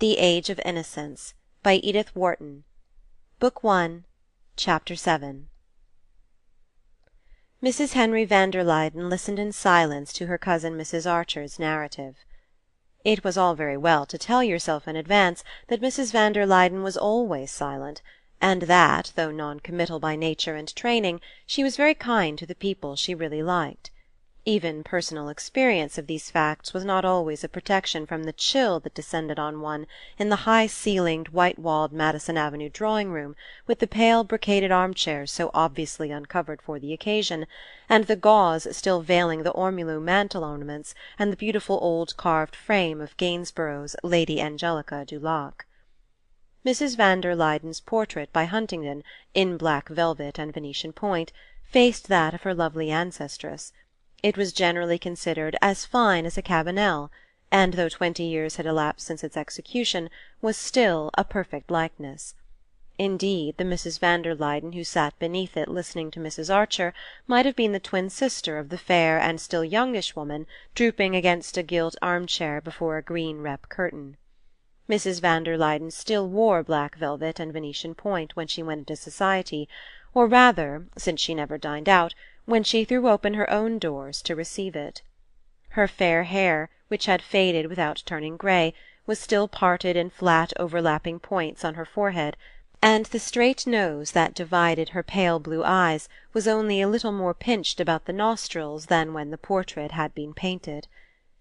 The Age of Innocence, by Edith Wharton. Book 1, Chapter 7. Mrs. Henry van der Luyden listened in silence to her cousin Mrs. Archer's narrative. It was all very well to tell yourself in advance that Mrs. van der Luyden was always silent, and that, though non-committal by nature and training, she was very kind to the people she really liked. Even personal experience of these facts was not always a protection from the chill that descended on one in the high-ceilinged, white-walled Madison Avenue drawing-room, with the pale brocaded armchairs so obviously uncovered for the occasion, and the gauze still veiling the ormolu mantel-ornaments, and the beautiful old carved frame of Gainsborough's Lady Angelica du Lac. Mrs. van der Luyden's portrait by Huntingdon, in black velvet and Venetian point, faced that of her lovely ancestress. It was generally considered as fine as a Cabanel, and though 20 years had elapsed since its execution, was still a perfect likeness. Indeed, the Mrs. van der Luyden who sat beneath it listening to Mrs. Archer might have been the twin sister of the fair and still youngish woman drooping against a gilt armchair before a green rep curtain. Mrs. van der Luyden still wore black velvet and Venetian point when she went into society, or rather, since she never dined out, when she threw open her own doors to receive it. Her fair hair, which had faded without turning grey, was still parted in flat overlapping points on her forehead, and the straight nose that divided her pale blue eyes was only a little more pinched about the nostrils than when the portrait had been painted.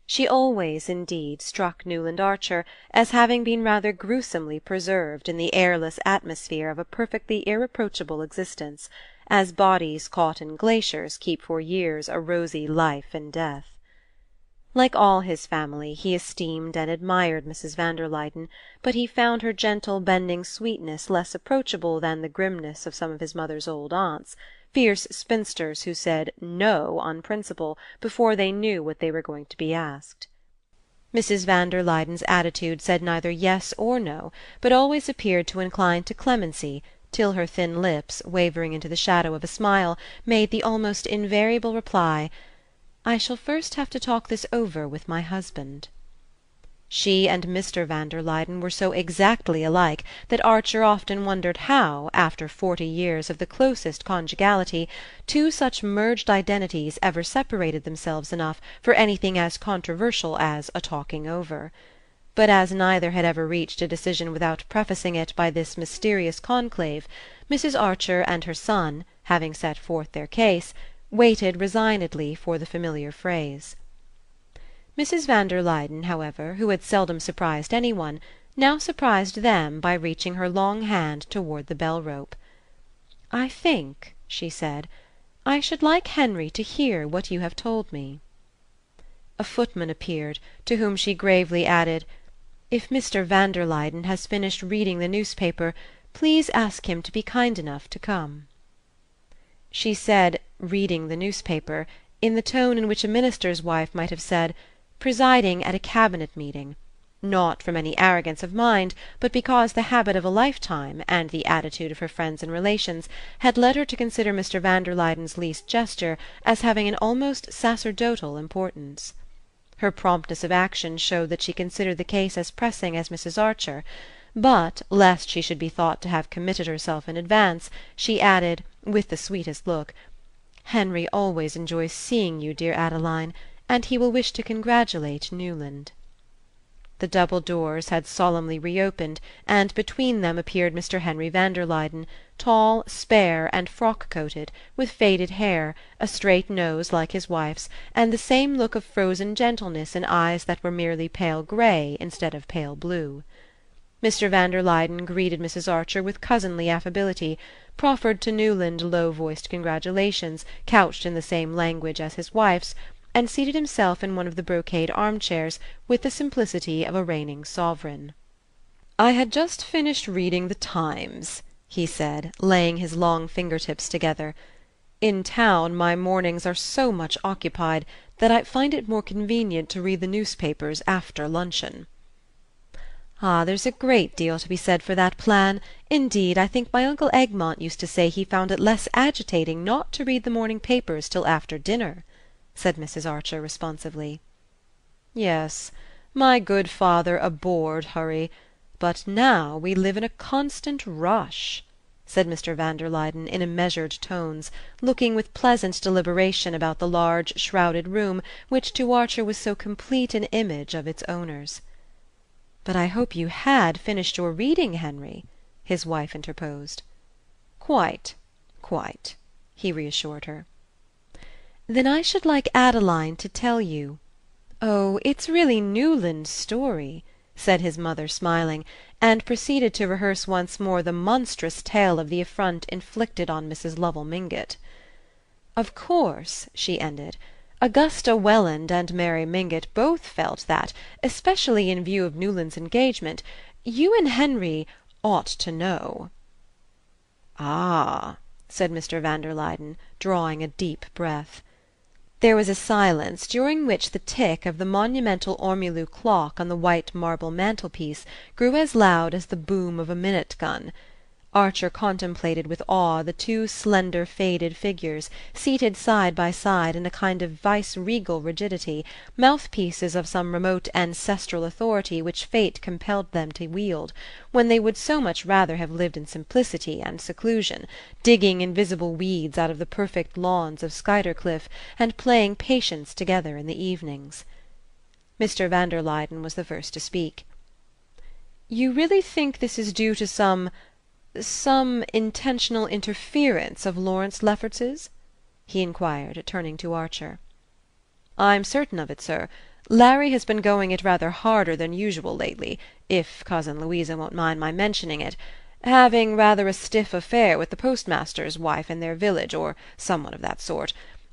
She always, indeed, struck Newland Archer as having been rather gruesomely preserved in the airless atmosphere of a perfectly irreproachable existence, as bodies caught in glaciers keep for years a rosy life in death. Like all his family, he esteemed and admired Mrs. van der Luyden, but he found her gentle bending sweetness less approachable than the grimness of some of his mother's old aunts, fierce spinsters who said "no" on principle before they knew what they were going to be asked. Mrs. van der Luyden's attitude said neither yes or no, but always appeared to incline to clemency, till her thin lips, wavering into the shadow of a smile, made the almost invariable reply, "I shall first have to talk this over with my husband." She and Mr. van der Luyden were so exactly alike that Archer often wondered how, after 40 years of the closest conjugality, two such merged identities ever separated themselves enough for anything as controversial as a talking over. But as neither had ever reached a decision without prefacing it by this mysterious conclave, Mrs. Archer and her son, having set forth their case, waited resignedly for the familiar phrase. Mrs. van der Luyden, however, who had seldom surprised any one, now surprised them by reaching her long hand toward the bell-rope. "I think," she said, "I should like Henry to hear what you have told me." A footman appeared, to whom she gravely added, "If Mr. van der Luyden has finished reading the newspaper, please ask him to be kind enough to come." She said "reading the newspaper" in the tone in which a minister's wife might have said "presiding at a cabinet meeting," not from any arrogance of mind, but because the habit of a lifetime, and the attitude of her friends and relations, had led her to consider Mr. van der Luyden's least gesture as having an almost sacerdotal importance. Her promptness of action showed that she considered the case as pressing as Mrs. Archer, but, lest she should be thought to have committed herself in advance, she added, with the sweetest look, "Henry always enjoys seeing you, dear Adeline, and he will wish to congratulate Newland." The double doors had solemnly reopened, and between them appeared Mr. Henry van der Luyden, tall, spare, and frock-coated, with faded hair, a straight nose like his wife's, and the same look of frozen gentleness in eyes that were merely pale grey instead of pale blue. Mr. van der Luyden greeted Mrs. Archer with cousinly affability, proffered to Newland low-voiced congratulations couched in the same language as his wife's, and seated himself in one of the brocade armchairs with the simplicity of a reigning sovereign. "I had just finished reading the Times," he said, laying his long fingertips together. "In town my mornings are so much occupied that I find it more convenient to read the newspapers after luncheon." "Ah, there's a great deal to be said for that plan. Indeed, I think my Uncle Egmont used to say he found it less agitating not to read the morning papers till after dinner," said Mrs. Archer responsively. "Yes, my good father abhorred hurry. But now we live in a constant rush," said Mr. van der Luyden in measured tones, looking with pleasant deliberation about the large shrouded room which to Archer was so complete an image of its owners. "But I hope you had finished your reading, Henry," his wife interposed. "Quite, quite," he reassured her. "Then I should like Adeline to tell you—" "Oh, it's really Newland's story," said his mother, smiling, and proceeded to rehearse once more the monstrous tale of the affront inflicted on Mrs. Lovell Mingott. "Of course," she ended, "Augusta Welland and Mary Mingott both felt that, especially in view of Newland's engagement, you and Henry ought to know." "Ah," said Mr. van der Luyden, drawing a deep breath. There was a silence, during which the tick of the monumental ormolu clock on the white marble mantelpiece grew as loud as the boom of a minute gun. Archer contemplated with awe the two slender faded figures, seated side by side in a kind of vice-regal rigidity, mouthpieces of some remote ancestral authority which fate compelled them to wield, when they would so much rather have lived in simplicity and seclusion, digging invisible weeds out of the perfect lawns of Skuytercliff, and playing patience together in the evenings. Mr. van der Luyden was the first to speak. "You really think this is due to some intentional interference of Lawrence Lefferts's?" he enquired, turning to Archer. "I'm certain of it, sir. Larry has been going it rather harder than usual lately, if Cousin Louisa won't mind my mentioning it, having rather a stiff affair with the postmaster's wife in their village, or someone of that sort.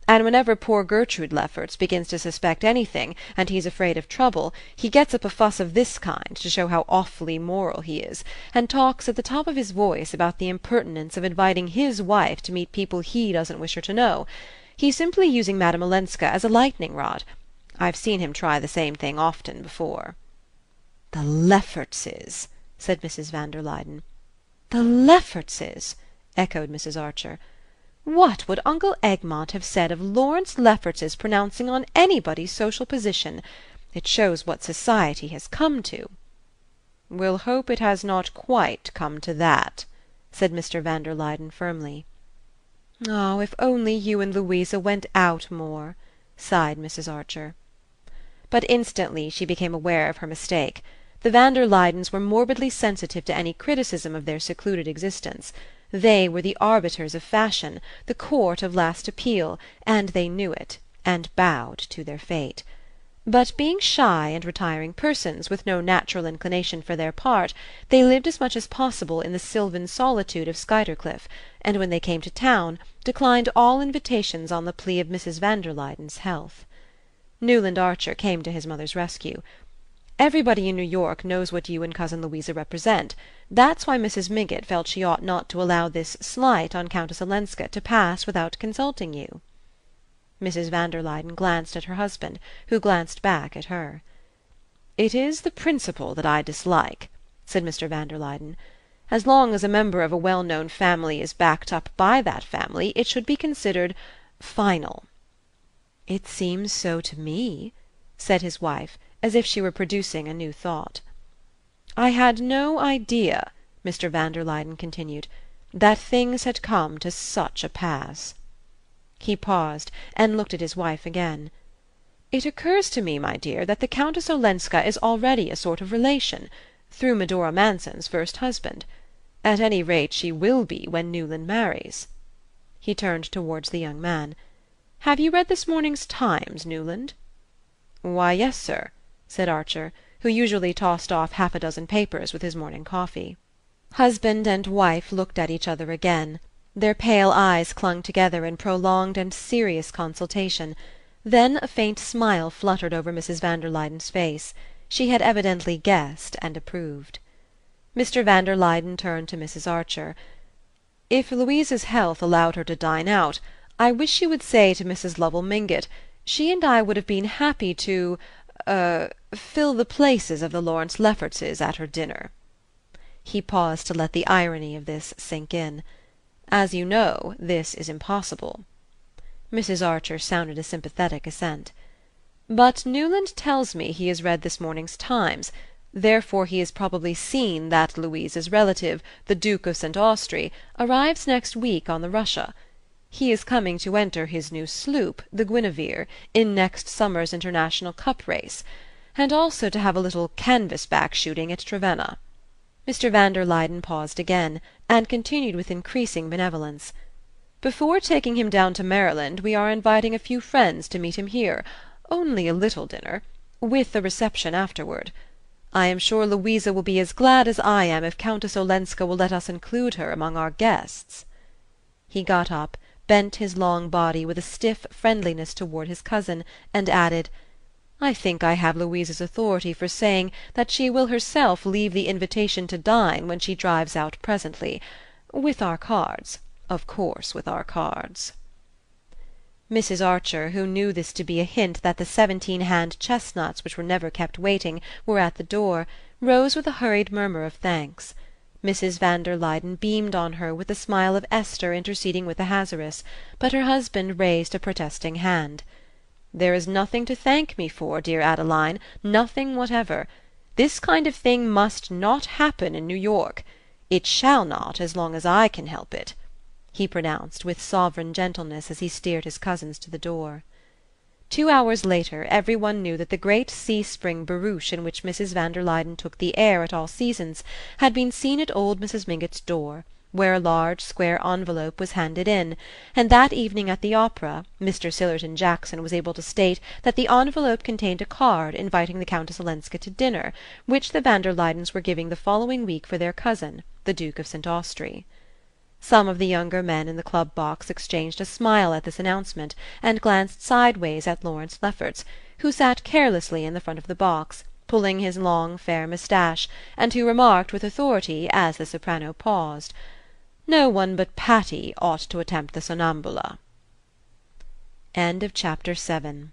And whenever poor Gertrude Lefferts begins to suspect anything, and he's afraid of trouble, he gets up a fuss of this kind, to show how awfully moral he is, and talks at the top of his voice about the impertinence of inviting his wife to meet people he doesn't wish her to know. He's simply using Madame Olenska as a lightning rod. I've seen him try the same thing often before." "The Leffertses!" said Mrs. van der Luyden. "The Leffertses!" echoed Mrs. Archer. "What would Uncle Egmont have said of Lawrence Lefferts's pronouncing on anybody's social position? It shows what society has come to." "We'll hope it has not quite come to that," said Mr. van der Luyden firmly. "Oh, if only you and Louisa went out more!" sighed Mrs. Archer. But instantly she became aware of her mistake. The van der Luydens were morbidly sensitive to any criticism of their secluded existence. They were the arbiters of fashion, the court of last appeal, and they knew it, and bowed to their fate. But being shy and retiring persons, with no natural inclination for their part, they lived as much as possible in the sylvan solitude of Skuytercliff, and when they came to town declined all invitations on the plea of Mrs. van der Luyden's health. Newland Archer came to his mother's rescue. "Everybody in New York knows what you and Cousin Louisa represent. That's why Mrs. Mingott felt she ought not to allow this slight on Countess Olenska to pass without consulting you." Mrs. van der Luyden glanced at her husband, who glanced back at her. "It is the principle that I dislike," said Mr. van der Luyden. "As long as a member of a well-known family is backed up by that family, it should be considered final." "It seems so to me," said his wife, as if she were producing a new thought. "I had no idea," Mr. van der Luyden continued, "that things had come to such a pass." He paused, and looked at his wife again. "It occurs to me, my dear, that the Countess Olenska is already a sort of relation, through Medora Manson's first husband. At any rate she will be when Newland marries." He turned towards the young man. "Have you read this morning's Times, Newland?" "Why, yes, sir," said Archer, who usually tossed off half a dozen papers with his morning coffee. Husband and wife looked at each other again. Their pale eyes clung together in prolonged and serious consultation. Then a faint smile fluttered over Mrs. van der Luyden's face. She had evidently guessed and approved. Mr. van der Luyden turned to Mrs. Archer. "If Louisa's health allowed her to dine out, I wish you would say to Mrs. Lovell Mingott, she and I would have been happy to fill the places of the Lawrence Leffertses at her dinner." He paused to let the irony of this sink in. "As you know, this is impossible." Mrs. Archer sounded a sympathetic assent. "But Newland tells me he has read this morning's Times. Therefore he has probably seen that Louisa's relative, the Duke of St. Austrey, arrives next week on the Russia. He is coming to enter his new sloop, the Guinevere, in next summer's International Cup race, and also to have a little canvas-back shooting at Trevenna." Mr. van der Luyden paused again, and continued with increasing benevolence. "Before taking him down to Maryland we are inviting a few friends to meet him here, only a little dinner, with a reception afterward. I am sure Louisa will be as glad as I am if Countess Olenska will let us include her among our guests." He got up, bent his long body with a stiff friendliness toward his cousin, and added, "I think I have Louisa's authority for saying that she will herself leave the invitation to dine when she drives out presently, with our cards, of course with our cards." Mrs. Archer, who knew this to be a hint that the 17-hand chestnuts which were never kept waiting were at the door, rose with a hurried murmur of thanks. Mrs. van der Luyden beamed on her with the smile of Esther interceding with Ahasuerus, but her husband raised a protesting hand. "There is nothing to thank me for, dear Adeline, nothing whatever. This kind of thing must not happen in New York. It shall not as long as I can help it," he pronounced with sovereign gentleness as he steered his cousins to the door. 2 hours later every one knew that the great C-spring barouche in which Mrs. van der Luyden took the air at all seasons had been seen at old Mrs. Mingott's door, where a large square envelope was handed in, and that evening at the opera Mr. Sillerton Jackson was able to state that the envelope contained a card inviting the Countess Olenska to dinner, which the van der Luydens were giving the following week for their cousin, the Duke of St. Austrey. Some of the younger men in the club box exchanged a smile at this announcement, and glanced sideways at Lawrence Lefferts, who sat carelessly in the front of the box, pulling his long fair moustache, and who remarked with authority, as the soprano paused, "No one but Patty ought to attempt the Sonnambula." Chapter 7